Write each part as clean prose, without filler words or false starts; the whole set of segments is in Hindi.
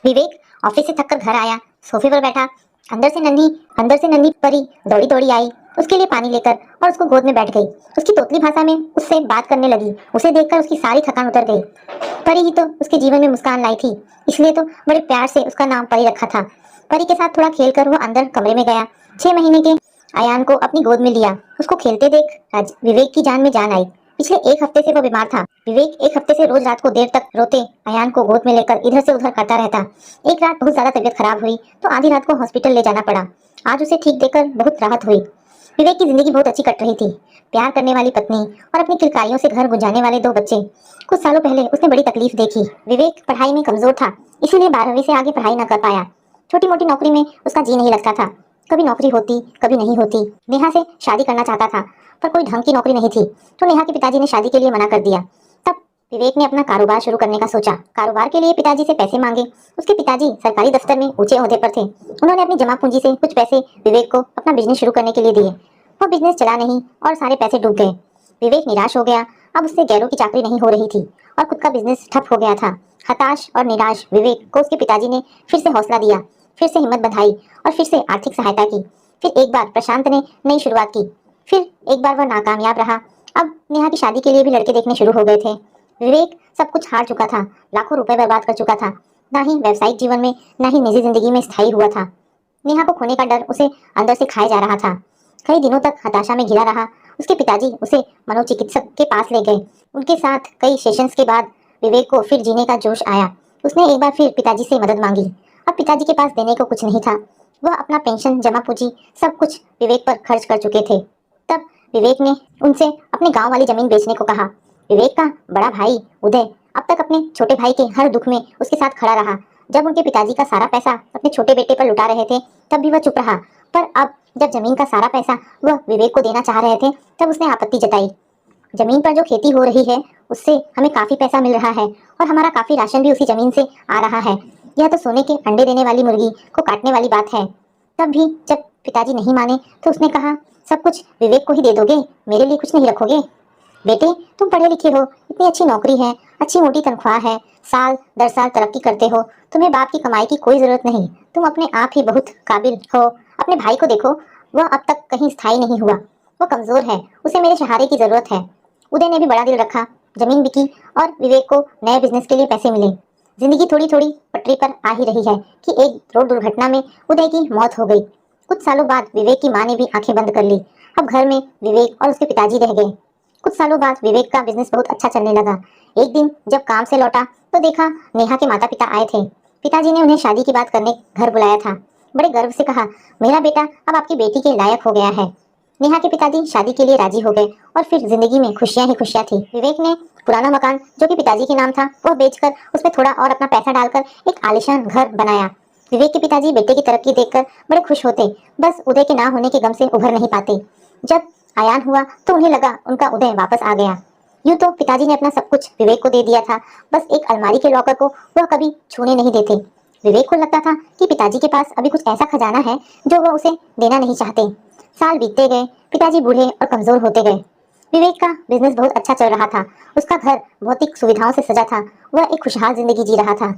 विवेक ऑफिस से थककर घर आया, सोफे पर बैठा। अंदर से नन्ही परी दौड़ी दौड़ी आई, उसके लिए पानी लेकर और उसको गोद में बैठ गई। उसकी तोतली भाषा में उससे बात करने लगी। उसे देखकर उसकी सारी थकान उतर गई। परी ही तो उसके जीवन में मुस्कान लाई थी, इसलिए तो बड़े प्यार से उसका नाम परी रखा था। परी के साथ थोड़ा खेलकर वो अंदर कमरे में गया। 6 महीने के अयान को अपनी गोद में लिया। उसको खेलते देख विवेक की जान में जान आई। पिछले 1 हफ्ते से वो बीमार था। विवेक 1 हफ्ते से रोज रात को देर तक रोते अयान को गोद में लेकर इधर से उधर करता रहता। एक रात बहुत ज्यादा तबीयत खराब हुई तो आधी रात को हॉस्पिटल ले जाना पड़ा। आज उसे ठीक देखकर बहुत राहत हुई। विवेक की जिंदगी बहुत अच्छी कट रही थी। प्यार करने वाली पत्नी और अपनी किलकारियों से घर गुंजाने वाले 2 बच्चे। कुछ सालों पहले उसने बड़ी तकलीफ देखी। विवेक पढ़ाई में कमजोर था, इसीलिए 12वीं से आगे पढ़ाई न कर पाया। छोटी मोटी नौकरी में उसका जी नहीं लगता था। कभी नौकरी होती, कभी नहीं होती। नेहा से शादी करना चाहता था, पर कोई ढंग की नौकरी नहीं थी, तो नेहा के पिताजी ने शादी के लिए मना कर दिया। तब विवेक ने अपना कारोबार शुरू करने का सोचा। कारोबार के लिए पिताजी से पैसे मांगे। उसके पिताजी सरकारी दफ्तर में ऊंचे ओहदे पर थे। उन्होंने अपनी जमा पूंजी से कुछ पैसे विवेक को अपना बिजनेस शुरू करने के लिए दिए। वो बिजनेस चला नहीं और सारे पैसे डूब गए। विवेक निराश हो गया। अब उससे गैरों की चाकरी नहीं हो रही थी और खुद का बिजनेस ठप हो गया था। हताश और निराश विवेक को उसके पिताजी ने फिर से हौसला दिया, फिर से हिम्मत बंधाई और फिर से आर्थिक सहायता की। फिर एक बार प्रशांत ने नई शुरुआत की, फिर एक बार वह नाकामयाब रहा। अब नेहा की शादी के लिए भी लड़के देखने शुरू हो गए थे। विवेक सब कुछ हार चुका था, लाखों रुपए बर्बाद कर चुका था। ना ही व्यवसायिक जीवन में, ना ही निजी जिंदगी में स्थायी हुआ था। नेहा को खोने का डर उसे अंदर से खाए जा रहा था। कई दिनों तक हताशा में घिरा रहा। उसके पिताजी उसे मनोचिकित्सक के पास ले गए। उनके साथ कई सेशंस के बाद विवेक को फिर जीने का जोश आया। उसने एक बार फिर पिताजी से मदद मांगी। अब पिताजी के पास देने को कुछ नहीं था। वह अपना पेंशन, जमा पूंजी सब कुछ विवेक पर खर्च कर चुके थे। तब विवेक ने उनसे अपने गांव वाली जमीन बेचने को कहा। विवेक का बड़ा भाई उदय अब तक अपने छोटे भाई के हर दुख में उसके साथ खड़ा रहा। जब उनके पिताजी का सारा पैसा अपने छोटे बेटे पर लुटा रहे थे तब भी वह चुप रहा, पर अब जब जमीन का सारा पैसा वह विवेक को देना चाह रहे थे तब उसने आपत्ति जताई। जमीन पर जो खेती हो रही है उससे हमें काफी पैसा मिल रहा है और हमारा काफी राशन भी उसी जमीन से आ रहा है। यह तो सोने के अंडे देने वाली मुर्गी को काटने वाली बात है। तब भी जब पिताजी नहीं माने तो उसने कहा, सब कुछ विवेक को ही दे दोगे, मेरे लिए कुछ नहीं रखोगे? बेटे, तुम पढ़े लिखे हो, इतनी अच्छी नौकरी है, अच्छी मोटी तनख्वाह है, साल दर साल तरक्की करते हो, तुम्हें बाप की कमाई की कोई जरूरत नहीं, तुम अपने आप ही बहुत काबिल हो। अपने भाई को देखो, वह अब तक कहीं स्थायी नहीं हुआ, वो कमजोर है, उसे मेरे सहारे की जरूरत है। उदय ने भी बड़ा दिल रखा। जमीन बिकी और विवेक को नए बिजनेस के लिए पैसे मिले। जिंदगी थोड़ी थोड़ी पटरी पर आ ही रही है कि एक रोड दुर्घटना में उदय की मौत हो गई। कुछ सालों बाद विवेक की माँ ने भी आंखें बंद कर ली। अब घर में विवेक और उसके पिताजी रह गए। कुछ सालों बाद विवेक का बिजनेस बहुत अच्छा चलने लगा। एक दिन जब काम से लौटा तो देखा नेहा के माता पिता आए थे। पिताजी ने उन्हें शादी की बात करने घर बुलाया था। बड़े गर्व से कहा, मेरा बेटा अब आपकी बेटी के लायक हो गया है। नेहा के पिताजी शादी के लिए राजी हो गए और फिर जिंदगी में खुशियां ही खुशियां थी। विवेक ने पुराना मकान जो कि पिताजी के नाम था वह बेचकर उसमें थोड़ा और अपना पैसा डालकर एक आलीशान घर बनाया। विवेक के पिताजी बेटे की तरक्की देखकर बड़े खुश होते, बस उदय के ना होने के गम से उभर नहीं पाते। जब आयान हुआ तो उन्हें लगा उनका उदय वापस आ गया। यूं तो पिताजी ने अपना सब कुछ विवेक को दे दिया था, बस एक अलमारी के लॉकर को वह कभी छूने नहीं देते। विवेक को लगता था कि पिताजी के पास अभी कुछ ऐसा खजाना है जो वह उसे देना नहीं चाहते। साल बीतते गए, पिताजी बूढ़े और कमजोर होते गए। विवेक का बिजनेस बहुत अच्छा चल रहा था। उसका घर भौतिक सुविधाओं से सजा था। वह एक खुशहाल जिंदगी जी रहा था।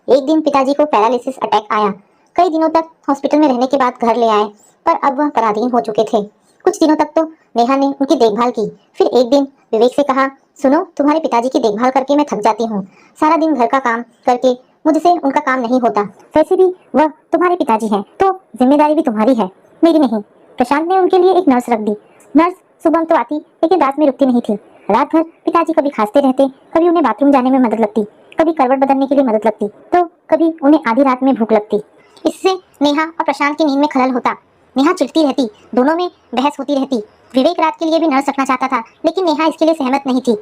एक दिन पिताजी को पैरालिसिस अटैक आया। कई दिनों तक हॉस्पिटल में रहने के बाद घर ले आए, पर अब वह पराधीन हो चुके थे। कुछ दिनों तक तो नेहा ने उनकी देखभाल की। फिर एक दिन विवेक से कहा, सुनो, तुम्हारे पिताजी की देखभाल करके मैं थक जाती हूँ। सारा दिन घर का काम करके मुझसे उनका काम नहीं होता। वैसे भी वह तुम्हारे पिताजी हैं, तो जिम्मेदारी भी तुम्हारी है, मेरी नहीं। प्रशांत ने उनके लिए एक नर्स रख दी। नर्स सुबह तो आती लेकिन रात में रुकती नहीं थी। रात भर पिताजी कभी खांसते रहते, कभी उन्हें बाथरूम जाने में मदद लगती, कभी करवट बदलने के लिए मदद लगती, तो कभी उन्हें आधी रात में भूख लगती। इससे नेहा और प्रशांत की नींद में खलल होता। नेहा चिढ़ती रहती, दोनों में बहस होती रहती। विवेक रात के लिए भी नर्स रखना चाहता था, लेकिन नेहा इसके लिए सहमत नहीं थी।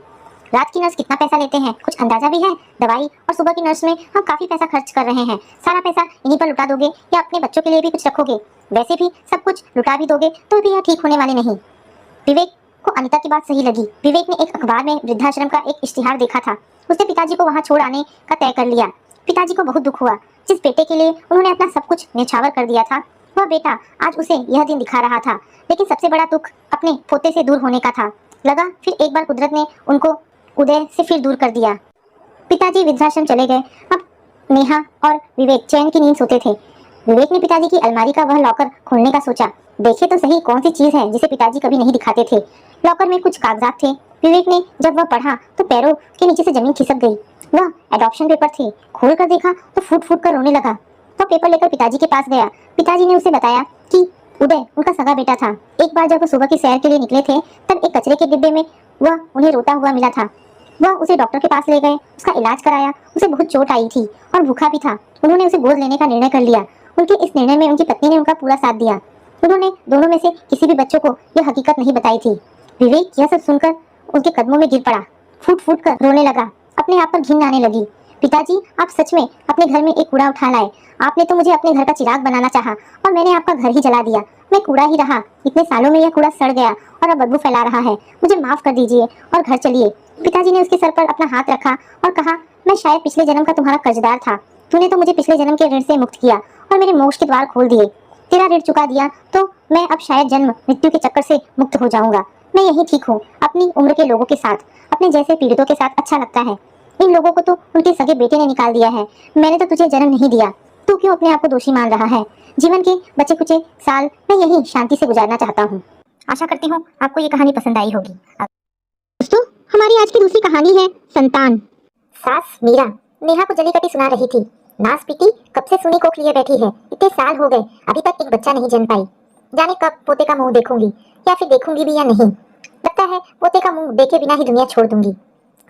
रात की नर्स कितना पैसा लेते हैं कुछ अंदाजा भी है? दवाई और सुबह की नर्स में हम काफी पैसा खर्च कर रहे हैं। सारा पैसा इन्हीं पर लुटा दोगे या अपने बच्चों के लिए भी कुछ रखोगे? वैसे भी सब कुछ लुटा भी दोगे तो भी यह ठीक होने वाले नहीं। विवेक को अनिता की बात सही लगी। विवेक ने एक अखबार में वृद्धाश्रम का एक इश्तिहार देखा था। उसने पिताजी को वहां छोड़ आने का तय कर लिया। पिताजी को बहुत दुख हुआ। जिस बेटे के लिए उन्होंने अपना सब कुछ न्यौछावर कर दिया था, वह बेटा आज उसे यह दिन दिखा रहा था। लेकिन सबसे बड़ा दुख अपने पोते से दूर होने का था। लगा फिर एक बार कुदरत ने उनको उदय से फिर दूर कर दिया। पिताजी वृद्धाश्रम चले गए। अब नेहा और विवेक चैन की नींद सोते थे। विवेक ने पिताजी की अलमारी का वह लॉकर खोलने का सोचा। देखे तो सही कौन सी चीज है जिसे पिताजी कभी नहीं दिखाते थे। लॉकर में कुछ कागजात थे। विवेक ने जब वह पढ़ा तो पैरों के नीचे से जमीन खिसक गई। वह एडॉप्शन पेपर थे। खोल कर देखा तो फूट फूट कर रोने लगा। वह पेपर लेकर पिताजी के पास गया। पिताजी ने उसे बताया कि उदय उनका सगा बेटा था। एक बार जब वो सुबह की सैर के लिए निकले थे तब एक कचरे के डिब्बे में वह उन्हें रोता हुआ मिला था। वह उसे डॉक्टर के पास ले गए, उसका इलाज कराया। उसे बहुत चोट आई थी और भूखा भी था। उन्होंने उसे गोद लेने का निर्णय कर लिया। उनके इस निर्णय में उनकी पत्नी ने उनका पूरा साथ दिया। उन्होंने दोनों में से किसी भी बच्चों को यह हकीकत नहीं बताई थी। विवेक यह सब सुनकर उनके कदमों में गिर पड़ा, फूट फूट कर रोने लगा। अपने आप पर घिन आने लगी। पिताजी, आप सच में अपने घर में एक कूड़ा उठा लाए। आपने तो मुझे अपने घर का चिराग बनाना चाहा और मैंने आपका घर ही जला दिया। मैं कूड़ा ही रहा। इतने सालों में यह कूड़ा सड़ गया और अब बदबू फैला रहा है। मुझे माफ कर दीजिए और घर चलिए। पिताजी ने उसके सर पर अपना हाथ रखा और कहा, मैं शायद पिछले जन्म का तुम्हारा कर्जदार था। तूने तो मुझे पिछले जन्म के ऋण से मुक्त किया और मेरे मोक्ष के द्वार खोल दिए। तेरा ऋण चुका दिया तो मैं अब शायद जन्म मृत्यु के चक्कर से मुक्त हो जाऊंगा। मैं यही ठीक हूँ। अपनी उम्र के लोगों के साथ, अपने जैसे पीड़ितों के साथ अच्छा लगता है। इन लोगों को तो उनके सगे बेटे ने निकाल दिया है। मैंने तो तुझे जन्म नहीं दिया। तू क्यों अपने आप को दोषी मान रहा है? जीवन के बचे कुचे साल मैं यही शांति से गुजारना चाहता हूँ। आशा करती हूँ आपको ये कहानी पसंद आई होगी। दोस्तों, हमारी आज की दूसरी कहानी है संतान। सास मीरा नेहा को जली कटी सुना रही थी। नास पीटी कब से सुनी कोख लिए बैठी है। इतने साल हो गए, अभी तक एक बच्चा नहीं जन्म पाई। जाने कब पोते का मुंह देखूंगी, या फिर देखूंगी भी या नहीं। लगता है पोते का मुंह देखे बिना ही दुनिया छोड़ दूंगी।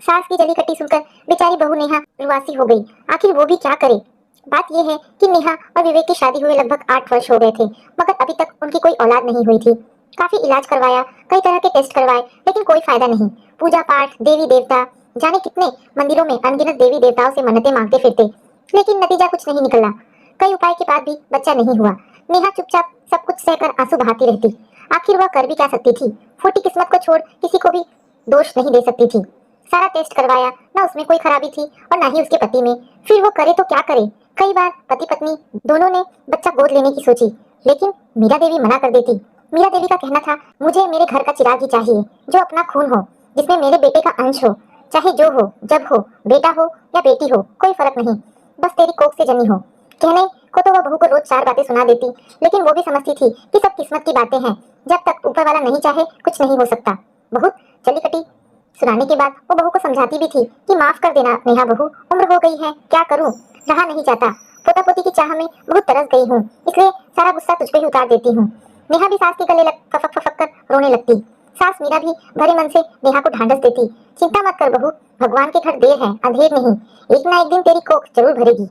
सास की जली कट्टी सुनकर बेचारी बहू नेहा रुआसी हो गई। आखिर वो भी क्या करे। बात यह है कि नेहा और विवेक की शादी हुए लगभग 8 वर्ष हो गए थे, मगर अभी तक उनकी कोई औलाद नहीं हुई थी। काफी इलाज करवाया, कई तरह के टेस्ट करवाए, लेकिन कोई फायदा नहीं। पूजा पाठ, देवी देवता, जाने कितने मंदिरों में अनगिनत देवी देवताओं से मन्नतें मांगते फिरते, लेकिन नतीजा कुछ नहीं निकला। कई उपाय के बाद भी बच्चा नहीं हुआ। नेहा चुपचाप सब कुछ सहकर आंसू बहाती रहती। आखिर वह कर भी क्या सकती थी। फूटी किस्मत को छोड़ किसी को भी दोष नहीं दे सकती थी। सारा टेस्ट करवाया, ना उसमें कोई खराबी थी और ना ही उसके पति में। फिर वो करे तो क्या करे। कई बार पति पत्नी दोनों ने बच्चा गोद लेने की सोची, लेकिन मीरा देवी मना कर देती। मीरा देवी का कहना था, मुझे मेरे घर का चिराग ही चाहिए, जो अपना खून हो, जिसमें मेरे बेटे का अंश हो। चाहे जो हो, जब हो, बेटा हो या बेटी हो, कोई फर्क नहीं, बस तेरी कोख से जनी हो। कहने को तो वह बहू को रोज 4 बातें सुना देती, लेकिन वो भी समझती थी कि सब किस्मत की बातें हैं। जब तक ऊपर वाला नहीं चाहे कुछ नहीं हो सकता। बहुत चली कटी सुनाने के बाद वो बहू को समझाती भी थी कि माफ कर देना नेहा बहू, उम्र हो गई है, क्या करूं, रहा नहीं जाता। पोता पोती की चाह में बहुत तरस गई हूँ, इसलिए सारा गुस्सा तुझ पे ही उतार देती हूँ। नेहा भी सास के गले लग फफक फफक कर रोने लगती। सास मीरा भी भरे मन से नेहा को ढांढस देती, चिंता मत कर बहू, भगवान के घर देर है अंधेर नहीं, एक ना एक दिन तेरी कोख जरूर भरेगी।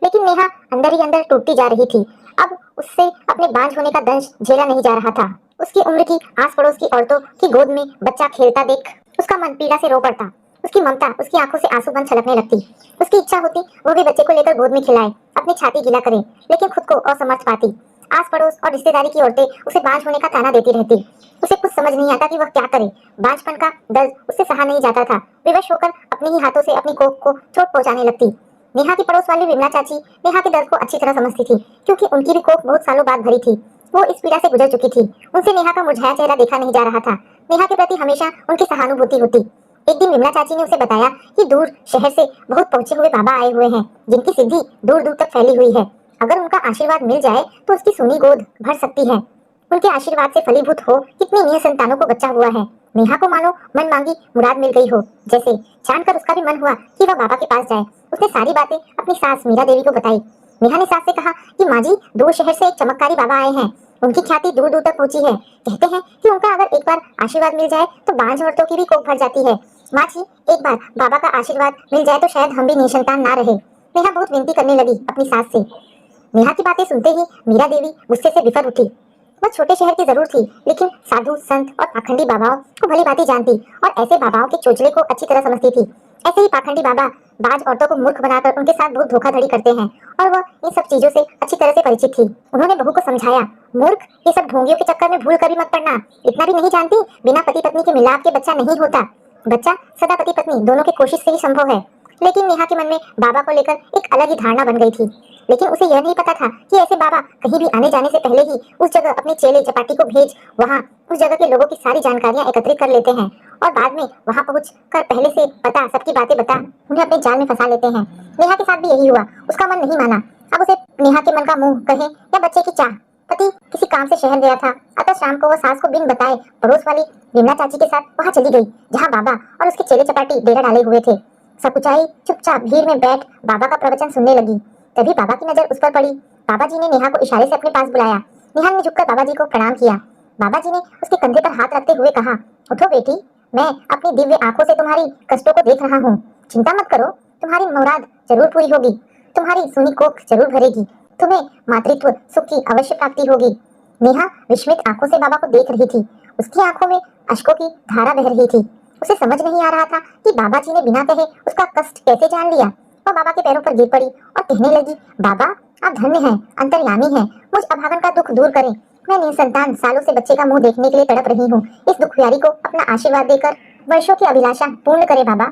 लेकिन नेहा अंदर ही अंदर टूटती जा रही थी। अब उससे अपने बांझ होने का दंश झेला नहीं जा रहा था। उसकी उम्र की आस पड़ोस की औरतों की गोद में बच्चा खेलता देख उसका मन पीड़ा से रो पड़ता। उसकी ममता उसकी आंखों से आंसू बन छलकने लगती। उसकी इच्छा होती वो भी बच्चे को लेकर गोद में खिलाए, अपनी छाती गीला करे, लेकिन खुद को असमर्थ पाती। आस पड़ोस और रिश्तेदारी की औरतें उसे बांझ होने का ताना देती रहती। उसे कुछ समझ नहीं आता कि वह क्या करे। बांझपन का दर्द उससे सहा नहीं जाता था। विवश होकर अपने ही हाथों से अपनी कोख को चोट पहुंचाने लगती। नेहा की पड़ोस वाली विमला चाची नेहा के दर्द को अच्छी तरह समझती थी, क्योंकि उनकी भी कोख बहुत सालों बाद भरी थी। वो इस पीड़ा से गुजर चुकी थी। उनसे नेहा का मुरझाया चेहरा देखा नहीं जा रहा था। नेहा के प्रति हमेशा उनकी सहानुभूति होती। एक दिन विमला चाची ने उसे बताया कि दूर शहर से बहुत पहुंचे हुए बाबा आए हुए हैं, जिनकी सिद्धि दूर दूर तक फैली हुई है। अगर उनका आशीर्वाद मिल जाए तो उसकी सुनी गोद भर सकती है। उनके आशीर्वाद से फलीभूत हो कितनी निय संतानों को बच्चा हुआ है। नेहा को मानो मन मांगी मुराद मिल गई हो। जैसे जानकर उसका भी मन हुआ कि वह बाबा के पास जाए। उसने सारी बातें अपनी सास मीरा देवी को बताई। नेहा ने सास से कहा कि माँ जी, दूर शहर से एक चमत्कारी बाबा आए हैं। उनकी ख्याति दूर दूर तक पहुंची है। कहते हैं कि उनका अगर एक बार आशीर्वाद मिल जाए तो बांझ औरतों की भी कोख भर जाती है। माँ जी, एक बार बाबा का आशीर्वाद मिल जाए तो शायद हम भी निसंतान ना रहे। नेहा बहुत विनती करने लगी अपनी सास से। नेहा की बातें सुनते ही मीरा देवी गुस्से से बिफर उठी। वह छोटे शहर की जरूर थी, लेकिन साधु संत और पाखंडी बाबाओं को भली भांति जानती और ऐसे बाबाओं के चोचले को अच्छी तरह समझती थी। ऐसे ही पाखंडी बाबा बाज औरतों को मूर्ख बनाकर उनके साथ बहुत धोखाधड़ी करते हैं, और वह इन सब चीजों से अच्छी तरह से परिचित थी। उन्होंने बहू को समझाया, मूर्ख, ये सब ढोंगियों के चक्कर में भूल कर भी मत पड़ना। इतना भी नहीं जानती, बिना पति पत्नी के मिलाप के बच्चा नहीं होता। बच्चा सदा पति पत्नी दोनों की कोशिश से ही संभव है। लेकिन नेहा के मन में बाबा को लेकर एक अलग ही धारणा बन गई थी। लेकिन उसे यह नहीं पता था कि ऐसे बाबा कहीं भी आने जाने से पहले ही उस जगह अपने चेले चपाटी को भेज वहाँ उस जगह के लोगों की सारी जानकारियां एकत्रित कर लेते हैं और बाद में वहाँ पहुँच कर पहले से पता सबकी बातें बता उन्हें अपने जाल में फंसा लेते हैं। नेहा के साथ भी यही हुआ। उसका मन नहीं माना। अब उसे नेहा के मन का मुंह कहे या बच्चे की चाह। पति किसी काम से शहर गया था, अतः शाम को वो सास को बिन बताए पड़ोस वाली विमला चाची के साथ वहाँ चली गई, जहाँ बाबा और उसके चेले चपाटी डेरा डाले हुए थे। सकुचाई चुपचाप भीड़ में बैठ बाबा का प्रवचन सुनने लगी। तभी बाबा की नजर उस पर पड़ी। बाबा जी ने नेहा को इशारे से अपने पास बुलाया। नेहा ने झुककर बाबा जी को प्रणाम किया। बाबा जी ने उसके कंधे पर हाथ रखते हुए कहा, उठो बेटी, मैं अपनी दिव्य आंखों से तुम्हारी कष्टों को देख रहा हूँ। चिंता मत करो, तुम्हारी मुराद जरूर पूरी होगी, तुम्हारी सूनी कोख जरूर भरेगी, तुम्हें मातृत्व सुख की अवश्य प्राप्ति होगी। नेहा विस्मित आंखों से बाबा को देख रही थी। उसकी आंखों में अश्कों की धारा बह रही थी। उसे समझ नहीं आ रहा था कि बाबा जी ने बिना कहे उसका कष्ट कैसे जान लिया। वह बाबा के पैरों पर गिर पड़ी और कहने लगी, बाबा आप धन्य हैं, अंतर्यामी हैं, मुझ अभागन का दुख दूर करें। मैं निसंतान सालों से बच्चे का मुंह देखने के लिए तड़प रही हूँ। इस दुखियारी को अपना आशीर्वाद देकर वर्षों की अभिलाषा पूर्ण करे बाबा।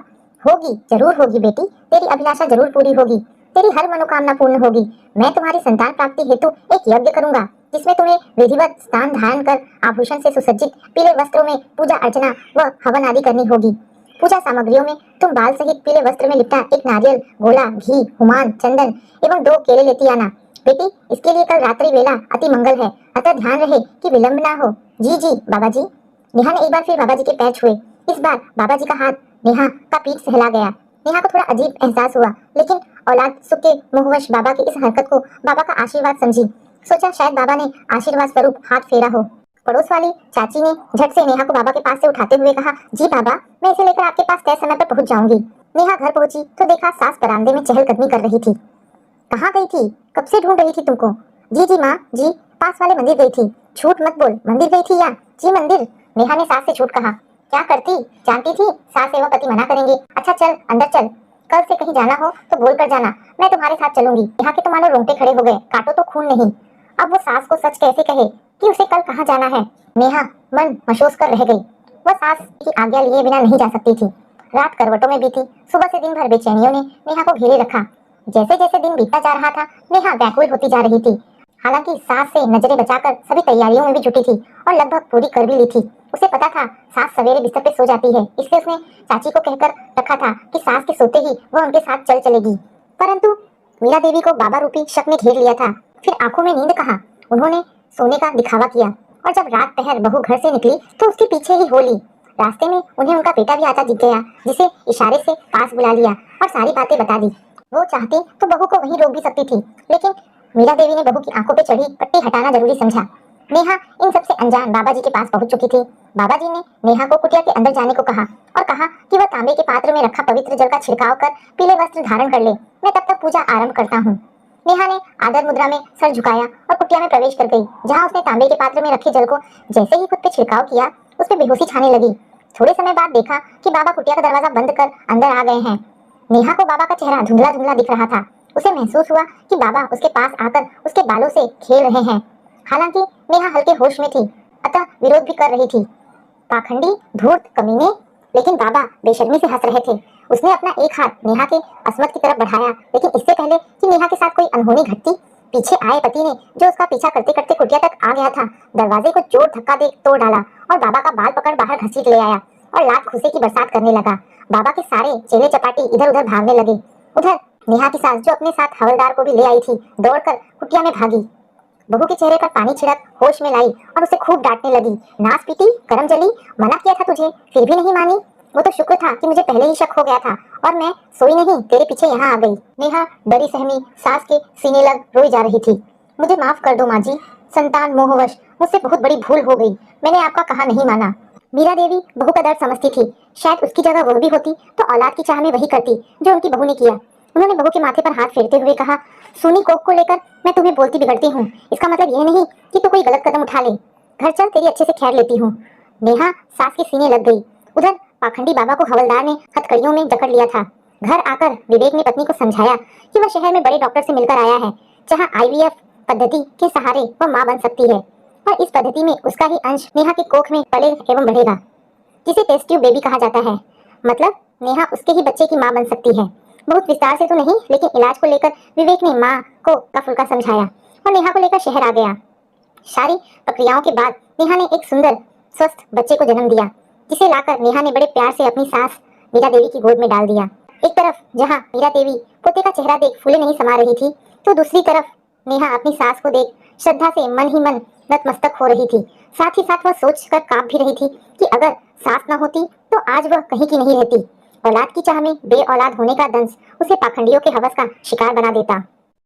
होगी, जरूर होगी बेटी, तेरी अभिलाषा जरूर पूरी होगी, तेरी हर मनोकामना पूर्ण होगी। मैं तुम्हारी संतान प्राप्ति हेतु एक यज्ञ करूंगा, जिसमें तुम्हें विधिवत स्नान धारण कर आभूषण से सुसज्जित पीले वस्त्रों में पूजा अर्चना व हवन आदि करनी होगी। पूजा सामग्रियों में तुम बाल सहित पीले वस्त्र में लिपटा एक नारियल, गोला, घी, हुमान, चंदन एवं 2 केले लेती आना। बेटी, इसके लिए कल रात्रि वेला अति मंगल है, अतः ध्यान रहे कि विलंब ना हो। जी जी बाबा जी। नेहा ने एक बार फिर बाबा जी के पैर छुए। इस बार बाबा जी का हाथ नेहा का पीठ सहला गया। नेहा को थोड़ा अजीब एहसास हुआ, लेकिन औलाद सुख के मोहवश बाबा की इस हरकत को बाबा का आशीर्वाद समझी। सोचा शायद बाबा ने आशीर्वाद स्वरूप हाथ फेरा हो। पड़ोस वाली चाची ने झट से नेहा को बाबा के पास से उठाते हुए कहा, जी बाबा, मैं इसे लेकर आपके पास तय समय पर पहुंच जाऊंगी। नेहा घर पहुंची तो देखा सास बरामदे में चहलकदमी कर रही थी। कहाँ गई थी? कब से ढूंढ रही थी तुमको। जी जी माँ जी, पास वाले मंदिर गई थी। झूठ मत बोल, मंदिर गई थी या? जी मंदिर। नेहा ने सास से झूठ कहा। क्या करती? जानती थी सास एवं पति मना करेंगे। अच्छा चल अंदर चल, कल से कहीं जाना हो तो बोल कर जाना, मैं तुम्हारे साथ चलूंगी। नेहा के तो मानो रोंगटे खड़े हो गए, काटो तो खून नहीं। अब वो सास को सच कैसे कहे कि उसे कल कहाँ जाना है। नेहा मन मशोस कर रह गई। वह सास की आज्ञा लिए बिना नहीं जा सकती थी। रात करवटों में बीती। सुबह से दिन भर बेचैनियों ने नेहा को घेरे रखा। जैसे जैसे दिन बीतता जा रहा था, नेहा व्याकुल होती जा रही थी। हालांकि सास से नजरें बचाकर सभी तैयारियों में भी जुटी थी और लगभग पूरी कर भी ली थी। उसे पता था सास सवेरे बिस्तर पे सो जाती है, इसलिए उसने चाची को कहकर रखा था कि सास के सोते ही वह उनके साथ चल चलेगी। परंतु मीरा देवी को बाबा रूपी शक ने घेर लिया था। फिर आंखों में नींद कहाँ, उन्होंने सोने का दिखावा किया और जब रात पहर बहू घर से निकली तो उसके पीछे ही होली। रास्ते में उन्हें उनका बेटा भी आता दिख गया, जिसे इशारे से पास बुला लिया और सारी बातें बता दी। वो चाहती तो बहू को वहीं रोक भी सकती थी, लेकिन मीरा देवी ने बहू की आंखों पे चढ़ी पट्टी हटाना जरूरी समझा। नेहा इन सबसे अनजान बाबा जी के पास पहुंच चुकी थी। बाबा जी ने नेहा को कुटिया के अंदर जाने को कहा और कहा कि वह तांबे के पात्र में रखा पवित्र जल का छिड़काव कर पीले वस्त्र धारण कर ले, मैं तब तक पूजा आरंभ करता हूँ। नेहा ने आदर मुद्रा में सर झुकाया और कुटिया में प्रवेश कर गई, जहाँ उसने तांबे के पात्र में रखे जल को जैसे ही खुद पे छिड़काव किया, उस पे बेहोशी छाने लगी। थोड़े समय बाद देखा कि बाबा कुटिया का दरवाजा बंद कर अंदर आ गए हैं। नेहा को बाबा का चेहरा धुंधला धुंधला दिख रहा था। उसे महसूस हुआ कि बाबा उसके पास आकर उसके बालों से खेल रहे हैं। हालांकि नेहा हल्के होश में थी, अतः विरोध भी कर रही थी। पाखंडी, धूर्त, कमीने, लेकिन बाबा बेशर्मी से हंस रहे थे। उसने अपना एक हाथ नेहा के अस्मत की तरफ बढ़ाया, लेकिन इससे पहले कि नेहा के साथ कोई अनहोनी घटती, पीछे आए पति ने, जो उसका पीछा करते करते कुटिया तक आ गया था, दरवाजे को जोर धक्का दे तोड़ डाला और बाबा का बाल पकड़ बाहर घसीट ले आया और लात घुसे की बरसात करने लगा। बाबा के सारे चेले चपाटी इधर उधर भागने लगे। उधर नेहा की सास, जो अपने साथ हवलदार को भी ले आई थी, दौड़कर कुटिया में भागी। बहू के चेहरे पर पानी छिड़क होश में लाई और उसे खूब डांटने लगी। नास पीटी, करम जली, मना किया था तुझे, फिर भी नहीं मानी। वो तो शुक्र था कि मुझे पहले ही शक हो गया था और मैं सोई नहीं, तेरे पीछे यहाँ आ गई। नेहा डरी सहमी सास के सीने लग रोई जा रही थी। मुझे माफ कर दो माँ जी, संतान मोहवश मुझसे बहुत बड़ी भूल हो गई, मैंने आपका कहा नहीं माना। मीरा देवी बहू का दर्द समझती थी। शायद उसकी जगह वह भी होती तो औलाद की चाह में वही करती जो उनकी बहू ने किया। उन्होंने बहू के माथे पर हाथ फेरते हुए कहा, सूनी कोख को लेकर मैं तुम्हें बोलती बिगड़ती हूँ, इसका मतलब यह नहीं कि तू कोई गलत कदम उठा ले। घर चल, तेरी अच्छे से खैर लेती हूँ। नेहा सास के सीने लग गई। उधर पाखंडी बाबा को हवलदार ने हथकड़ियों में जकड़ लिया था। घर आकर विवेक ने पत्नी को समझाया कि वह शहर में बड़े डॉक्टर से मिलकर आया है, जहाँ IVF पद्धति के सहारे वह माँ बन सकती है और इस पद्धति में उसका ही अंश नेहा के कोख में पले एवं बढ़ेगा, जिसे टेस्ट ट्यूब बेबी कहा जाता है। मतलब नेहा उसके ही बच्चे की माँ बन सकती है। बहुत विस्तार से तो नहीं, लेकिन इलाज को लेकर विवेक ने माँ को का फुल्का समझाया और नेहा को लेकर शहर आ गया। सारी प्रक्रियाओं के बाद नेहा ने एक सुंदर स्वस्थ बच्चे को जन्म दिया, जिसे लाकर नेहा ने बड़े प्यार से अपनी सास मीरा देवी की गोद में डाल दिया। एक तरफ जहाँ मीरा देवी पोते का चेहरा देख फूले नहीं समा रही थी, तो दूसरी तरफ नेहा अपनी सास को देख श्रद्धा से मन ही मन नतमस्तक हो रही थी। साथ ही साथ वह सोच कर कांप भी रही थी कि अगर सास न होती तो आज वह कहीं की नहीं रहती। औलाद की चाह में बे औलाद होने का दंश उसे पाखंडियों के हवस का शिकार बना देता।